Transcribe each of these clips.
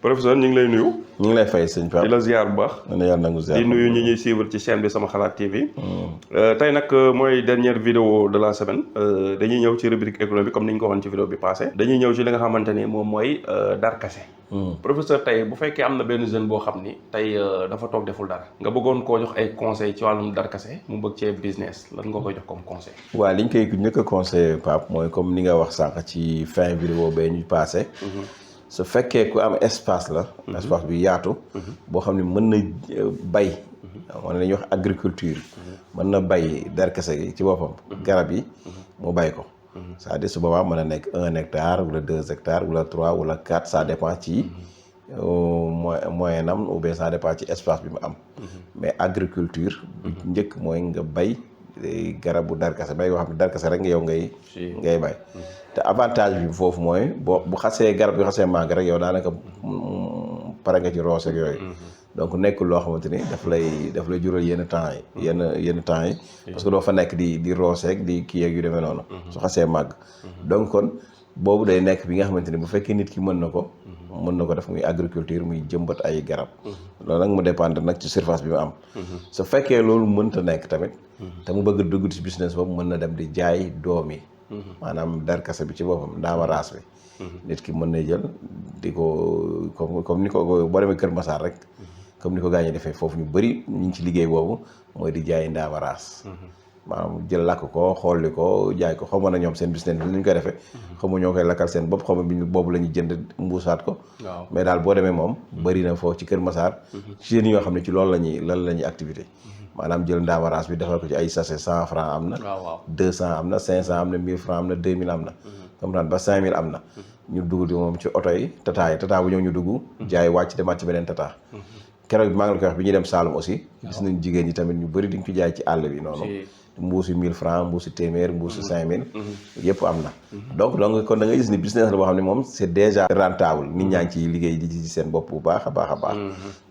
professeur ñu ngi lay nuyu. ñu ngi lay fay sëñ Pape di la ziar bu baax. di nuyu ñi ñuy suivre ci chaîne bi Sama Xalaat TV. tey nag mooy dernière vidéo de la semaine. dañuy ñëw ci rubrique économie comme ni ñu ko waxoon ci vidéo bi passé. dañuy ñëw ci li nga xamante ni moom mooy darkase. professeur tey bu fekkee am na benn jeune boo xam ni tey dafa toog deful dara. nga bëggoon koo jox ay conseil ci wàllum darkase mu bëgg cee business lan nga koy jox comme conseil. waaw li ñu koy njëkk a conseillé Pape mooy comme ni nga wax sànq ci fin vidéo bee ñu passé. su fekkee ku am espace la. espace bi yaatu. boo xam ne mën na bay. moo ne dañuy wax agriculture. mën na bay darkase gi ci boppam. garab yi mu bay ko. c'est-à-dire su boobaa mën na nekk 1 hectare wala 2 hectares wala 3 wala 4 ça dépend ci moyen am ou bien ça dépend ci espace bi mu am. mais agriculture. bu njëkk mooy nga bay garabu darkase bay yoo xam ne darkase rek nga yow ngay bay. te avantage bi foofu mooy bu xasee garab bi xasee màgg rek yow daanaka pare nga ci roose ak yooyu. donc nekkul loo xamante ni daf lay jural yenn temps yi. yenn temps yi. parce que doo fa nekk di rooseeg di kii ak yu demee noonu. su xasee màgg. donc kon boobu day nekk bi nga xamante ni bu fekkee nit ki mën na ko def muy agriculture muy jëmbat ay garab. loolu nag mu dépendre nag ci surface bi mu am. su fekkee loolu mënta nekk tamit. te mu bëgg dugg ci business boobu mën na dem di jaay doom yi. maanaam darkase bi ci boppam ndaama raas bi. nit ki mën na jël di ko comme ni ko boo demee Kër Massar rek. comme ni ko gaañee defee foofu ñu bëri ñu ngi ci liggéey boobu mooy di jaay ndaama raas. maanaam jël lakk ko xooli ko jaay ko xaw ma na ñoom seen business bi ni ñu koy defee. xaw ma ñoo koy lakkal seen bopp xaw ma bi boobu la ñuy jënd mbuusaat ko. mais daal boo demee moom. bëri na foofu ci Kër Massar. ci yéen yoo xam ne ci loolu la ñuy activité. maanaam jël ndaama raas bi defal ko ci ay sachet 100 francs am na. 200 am na 500 am na 1000 francs am na 2000 am na. comme naan ba 5000 am na. ñu dugg di moom ci oto yi tata bu ñëw ñu dugg. jaay wàcc demaat ci beneen tata. keroog bi maa ngi la koy wax bi ñuy dem Saloum aussi. gis nañ jigéen ñi tamit ñu bëri di nga ko jaay ci àll bi noonu. mbuusi 1000 francs mbuusi téeméer mbuusi 5000. yëpp am na. donc kon da nga gis ni business la boo xam ne moom c'est déjà rentable nit ñaa ngi ciy liggéey di ci seen bopp bu baax a baax a baax.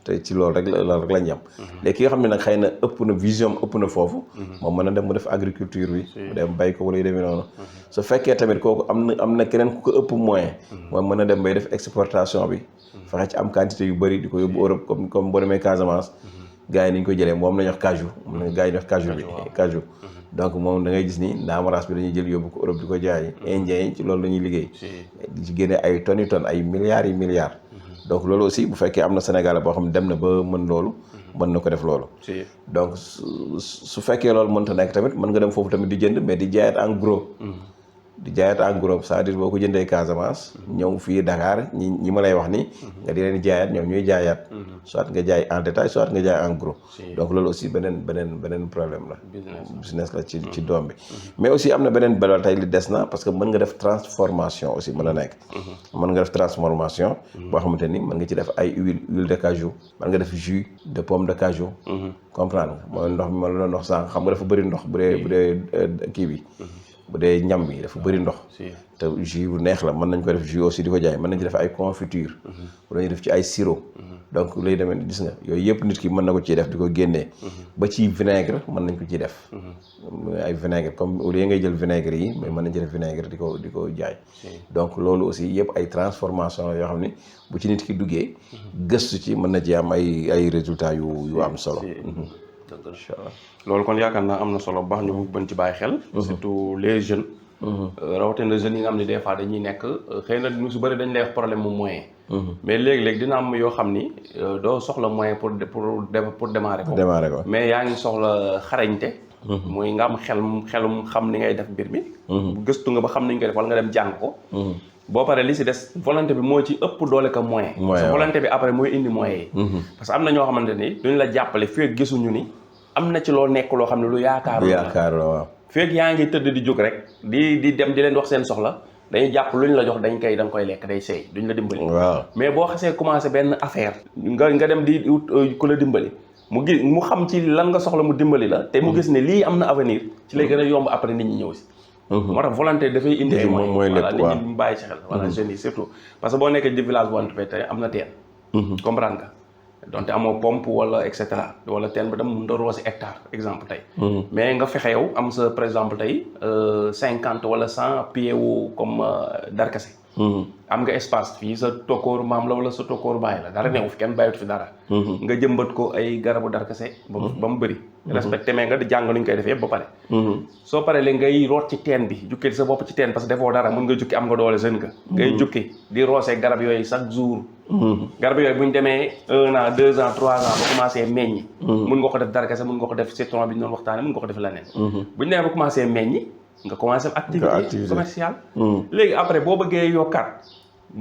te ci loolu rek lañ yem. léegi ki nga xam ne nag xëy na ëpp na vision ëpp na foofu. moom mën na dem mu def agriculture bi. mu dem bay ko wala yu demee noonu. su fekkee tamit kooku am na keneen ku ko ëpp moyen. moom mën na dem bay def exportation bi. fexe ci am quantité yu bëri di ko yóbbu Europe comme boo demee Casamance. gars yi ni ñu ko jëlee moom la ñuy wax cajou moom la gars yi di wax cajou donc moom da ngay gis ni ndaama raas bi dañuy jël yóbbu ko Europe di ko jaay indien yi ci loolu la ñuy liggéey di ci génne ay tonnes yu tonnes ay milliards yi milliards donc loolu aussi bu fekkee am na Sénégal boo xam ne dem na ba mën loolu mën na ko def loolu donc su fekkee loolu mënta nekk tamit mën nga dem foofu tamit di jënd mais di jaayat en gros di jaayaat en gros c'est-à-dire boo ko jëndee Casamance ñëw fii Dakar ñi ma lay wax ni nga di leen jaayaat ñoom ñuy jaayaat soit nga jaay en détail soit nga jaay en gros donc loolu aussi beneen problème la business la ci doom bi mais aussi am na beneen belal tey li des na parce que mën nga def transformation aussi mën na nekk mën nga def transformation boo xamante ni mën nga ci def ay huile de cajou mën nga def jus de pomme de cajou comprendre nga mooy ndox mi ma la doon ndox sànq xam nga dafa bëri ndox bu dee kii bi bu dee ñam bi dafa bëri ndox te jus bu neex la mën nañ ko def jus aussi di ko jaay mën nañ ci def ay confiture wala ñu def ci ay sirop donc lay demee gis nga yooyu yëpp nit ki mën na ko ciy def di ko génnee ba ci vinaigre mën nañ ko ciy def ay vinaigre comme au lieu ngay jël vinaigre yi mais mën nañ ci def vinaigre di ko jaay donc loolu aussi yëpp ay transformation yoo xam ne bu ci nit ki duggee gëstu ci mën na ci am ay résultats yu am solo incha allah loolu kon yaakaar naa am na solo bu baax ñu bën ci bàyyi xel surtout les jeunes rawatina jeunes yi nga xam ne des fois dañuy nekk xëy na ñu su bëri dañ lay wax problème mu moyen mais léegi-léegi dina am yoo xam ni doo soxla moyen pour démarrer ko mais yaa ngi soxla xarañte mooy nga am xelum xam ni ngay def mbir mi gëstu nga ba xam ni ñu koy def wala nga dem jàng ko boo paree li si des volonté bi moo ci ëpp doole ka moyen parce que volonté bi après mooy indi moyen yi parce que am na ñoo xamante ni duñ la jàppale fekk gisuñu ni am na ci loo nekk loo xam ne lu yaakaar la waaw fekk yaa ngi tëdd di jóg rek di dem di leen wax seen soxla dañuy jàpp luñ la jox da nga koy lekk day seey duñ la dimbali mais boo xasee commencé benn affaire nga dem di ku la dimbali mu xam ci lan nga soxla mu dimbali la te mu gis ne lii am na avenir ci lay gën a yomb après nit ñi ñëw si moo tax volonté dafay indi ay moyens voilà nit ñi mu bàyyi ci xel voilà jeunes yi surtout parce que boo nekkee di village bu entreprise tey am na teen comprendre nga donte amoo pompe wala et cetera wala teen ba dem mën a roosi hectare exemple tey mais nga fexe yow am sa par exemple tey 50 wala 100 pieds wu comme darkase am nga espace fii sa tokkoor maam la wala sa tokkoor bàyyi la dara newu fi kenn bàyyitu fi dara nga jëmbat ko ay garabu darkase ba mu bëri respecté mais nga di jàng nuñ koy defee yëpp ba pare soo paree léegi ngay root ci teen bi jukkee sa bopp ci teen parce que defoo dara mën nga jukki am nga doole seen nga ngay jukki di roosee garab yooyu chaque jour garab yooyu bu ñu demee 1 an 2 ans 3 ans ba commencé meññi mun nga ko def darkase mun nga ko def citron bi ñu doon waxtaane mun nga ko def leneen bu ñu demee ba commencé meññi nga commencé activité commerciale léegi après boo bëggee yokkaat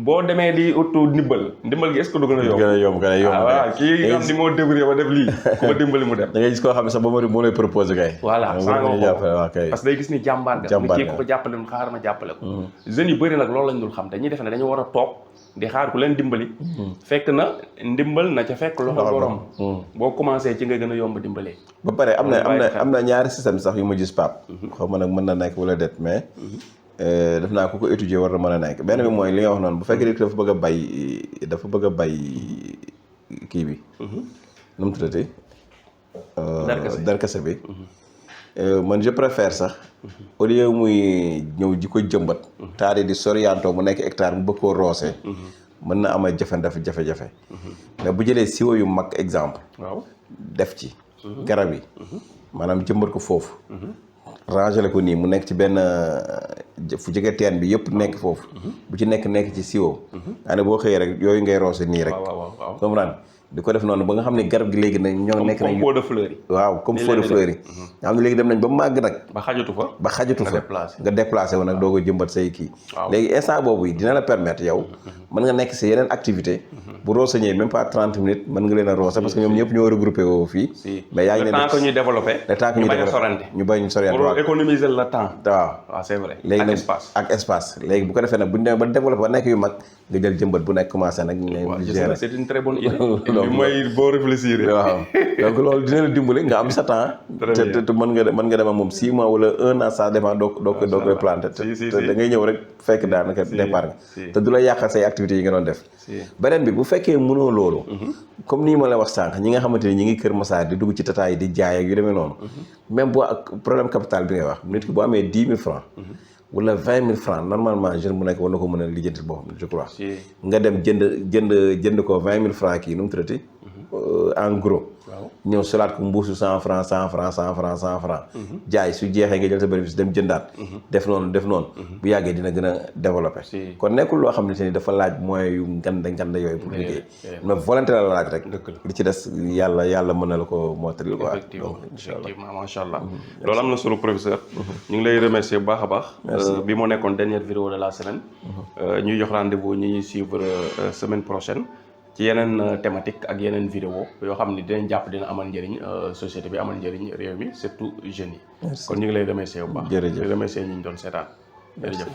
boo demee di utu ndimbal gi est-ce que du gën a yomb. gën a yomb waaw kii nga xam ni moo débrouillé ba def lii ku ma dimbali mu dem. da ngay gis koo xam ne sax ba moo lay proposé kay. voilà saa nga ko parce que day gis ni jàmbaar nga. jàmbaar kii ko jàppale mu xaar ma jàppale ko. jeunes yu bëri nag loolu lañ dul xam dañuy def ne dañu war a toog di xaar ku leen dimbali. fekk na ndimbal na ca fekk loxo borom. boo commencé ci nga gën a yomb dimbalee. ba pare am na ñaari système sax yu ma gis Pape. xaw ma nag mën na nekk wala det mais. def naa ku ko étudier war na mën a nekk benn bi mooy li nga wax noonu bu fekkee nit dafa bëgg a bay kii bi. nu mu tuddati. darkase bi. man je préfère sax. au lieu muy ñëw ji ko jëmbat. taari di soriantoo mu nekk hectare mu bëgg koo roose. mën na ama jafe-jafe. mais bu jëlee siwo yu mag exemple. waaw def ci. garab yi. maanaam jëmbat ko foofu. rangé ko nii mu nekk ci benn fu jege teen bi yëpp nekk foofu. bu ci nekk ci siwo. ane boo xëyee rek yooyu ngay roose nii rek. waaw comprendre di ko def noonu ba nga xam ne garab gi léegi nag ñoo nekk nañ. comme pot de fleurs yi. waaw comme pot de fleurs yi. nga xam ne léegi dem nañ ba màgg nag. ba xajatu fa. nga déplacé wu nag doo ko jëmbat say kii. léegi instant boobu yi dina la permettre yow. mën nga nekk si yeneen activité bu roose ñëwee même pas 30 minutes mën nga leen a roose parce que ñoom ñëpp ñoo regroupé woo fii. mais yaa ngi leen le temps que ñuy développé. ñu bañ sorante pour économiser le temps. waaw c'est vrai. léegi nag ak espace léegi bu ko defee nag bu ñu demee ba développé ba nekk yu mag nga jël jëmbat bu nekk commencé nag. waaw c'est une très bonne idée. mooy boo réfléchir. waaw donc loolu dina la dimbali nga am sa temps. te mën nga dem ak moom 6 mois wala 1 an ça dépend doo koy planté. te da ngay ñëw rek fekk daanaka départ nga. te du la yàqal say activités yi nga doon def. beneen bi bu fekkee mënoo loolu. comme nii ma la wax sànq ñi nga xamante ni ñi ngi Kër Massar di dugg ci tata yi di jaay ak yu demee noonu. même boo ak problème capital bi ngay wax nit ki boo amee 10 000 francs. wala 20 000 francs normalement jeune bu nekk war na ko mën a lijjanti boppam je crois. nga dem jënd ko 20 000 francs kii nu mu traité. en gros. ñëw solaat ko mbuusu 100 francs jaay su jeexee nga jël sa bénéfice dem jëndaat. def noonu bu yàggee dina gën a développé. kon nekkul loo xam ne ni dafa laaj moyens yu nganda yooyu pour liggéey. mais volonté la laaj rek. li ci des yàlla mën na la ko mottali quoi. effectivement macha allah. loolu am na solo professeur. ñu ngi lay remercier bu baax a baax. bi moo nekkoon dernière vidéo de la semaine. ñuy jox rendez-vous ñuy suivre semaine prochaine. ci yeneen thématique ak yeneen vidéo yoo xam ni dinañ jàpp dina amal njëriñ société bi amal njëriñ réew mi surtout jeunes yi. kon ñu ngi lay remercier bu baax. jërëjëf remercier ñi ñu doon seetaan. jërëjëf.